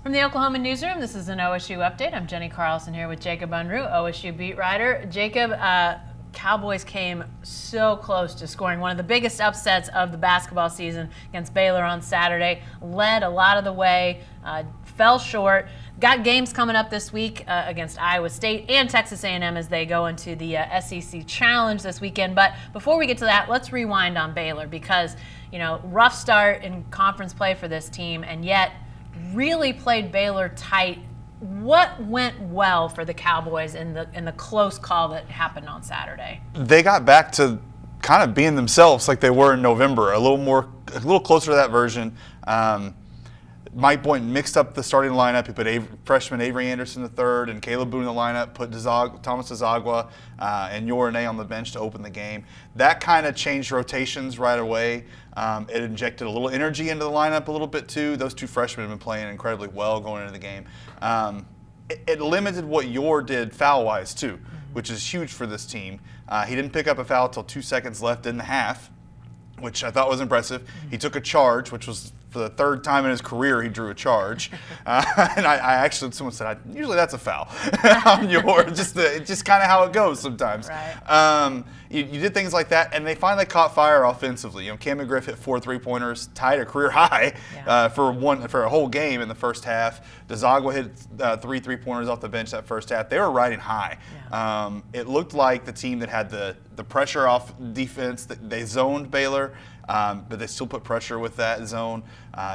From the Oklahoman newsroom, this is an OSU update. I'm Jenny Carlson here with Jacob Unruh, OSU beat writer. Jacob, Cowboys came so close to scoring one of the biggest upsets of the basketball season against Baylor on Saturday. Led a lot of the way, fell short. Got games coming up this week against Iowa State and Texas A&M as they go into the SEC Challenge this weekend. But before we get to that, let's rewind on Baylor because, rough start in conference play for this team, and yet really played Baylor tight. What went well for the Cowboys in the close call that happened on Saturday? They got back to kind of being themselves like they were in November, a little closer to that version. Mike Boynton mixed up the starting lineup. He put freshman Avery Anderson in the third and Caleb Boone in the lineup, put Thomas Dzagwa and Yorane on the bench to open the game. That kind of changed rotations right away. It injected a little energy into the lineup a little bit too. Those two freshmen have been playing incredibly well going into the game. It limited what Yor did foul-wise too, which is huge for this team. He didn't pick up a foul until 2 seconds left in the half, which I thought was impressive. He took a charge, which was for the third time in his career he drew a charge. And I actually, someone said, usually that's a foul on Yor. Just kind of how it goes sometimes. Right. You did things like that, and they finally caught fire offensively. Cam McGriff hit 4 3-pointers, tied a career high for a whole game in the first half. Dzagwa hit 3 3-pointers off the bench that first half. They were riding high. Yeah. It looked like the team that had the pressure off defense. They zoned Baylor, but they still put pressure with that zone.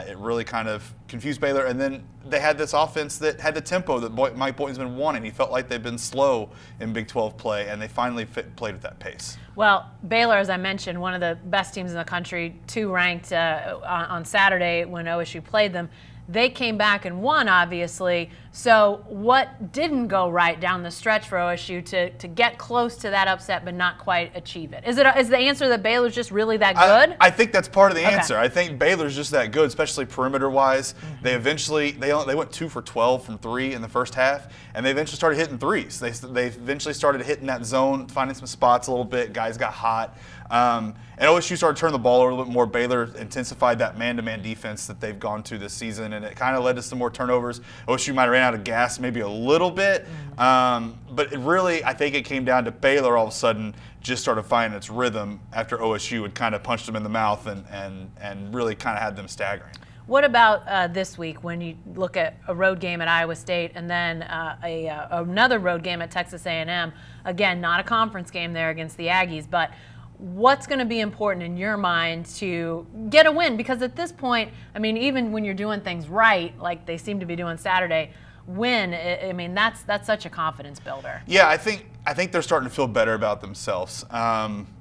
It really kind of confused Baylor. And then they had this offense that had the tempo that Mike Boynton's been wanting. He felt like they've been slow in Big 12 play, and they finally played with that pace. Well, Baylor, as I mentioned, one of the best teams in the country, 2 ranked on Saturday when OSU played them. They came back and won, obviously. So what didn't go right down the stretch for OSU to get close to that upset but not quite achieve it? Is the answer that Baylor's just really that good? I think that's part of the answer. I think Baylor's just that good, especially perimeter-wise. Mm-hmm. They went 2 for 12 from 3 in the first half, and they eventually started hitting threes. They eventually started hitting that zone, finding some spots a little bit. Guys got hot. And OSU started turning the ball a little bit more. Baylor intensified that man-to-man defense that they've gone to this season, and it kind of led to some more turnovers. OSU might have ran out of gas maybe a little bit, but I think it came down to Baylor all of a sudden just started finding its rhythm after OSU had kind of punched them in the mouth and really kind of had them staggering. What about this week when you look at a road game at Iowa State and then another road game at Texas A&M? Again, not a conference game there against the Aggies, but what's going to be important in your mind to get a win? Because at this point, even when you're doing things right, like they seem to be doing Saturday, that's such a confidence builder. Yeah, I think they're starting to feel better about themselves.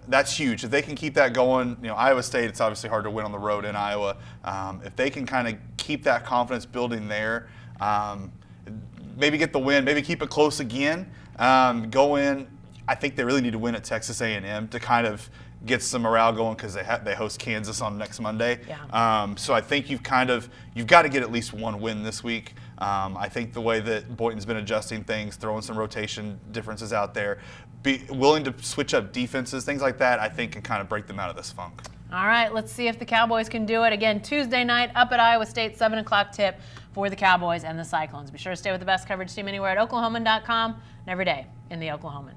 That's huge. If they can keep that going, Iowa State, it's obviously hard to win on the road in Iowa. If they can kind of keep that confidence building there, maybe get the win, maybe keep it close again, go in. I think they really need to win at Texas A&M to kind of get some morale going because they host Kansas on next Monday. Yeah. So I think you've got to get at least one win this week. I think the way that Boynton's been adjusting things, throwing some rotation differences out there, be willing to switch up defenses, things like that, I think can kind of break them out of this funk. All right, let's see if the Cowboys can do it. Again, Tuesday night up at Iowa State, 7 o'clock tip for the Cowboys and the Cyclones. Be sure to stay with the best coverage team anywhere at Oklahoman.com and every day in the Oklahoman.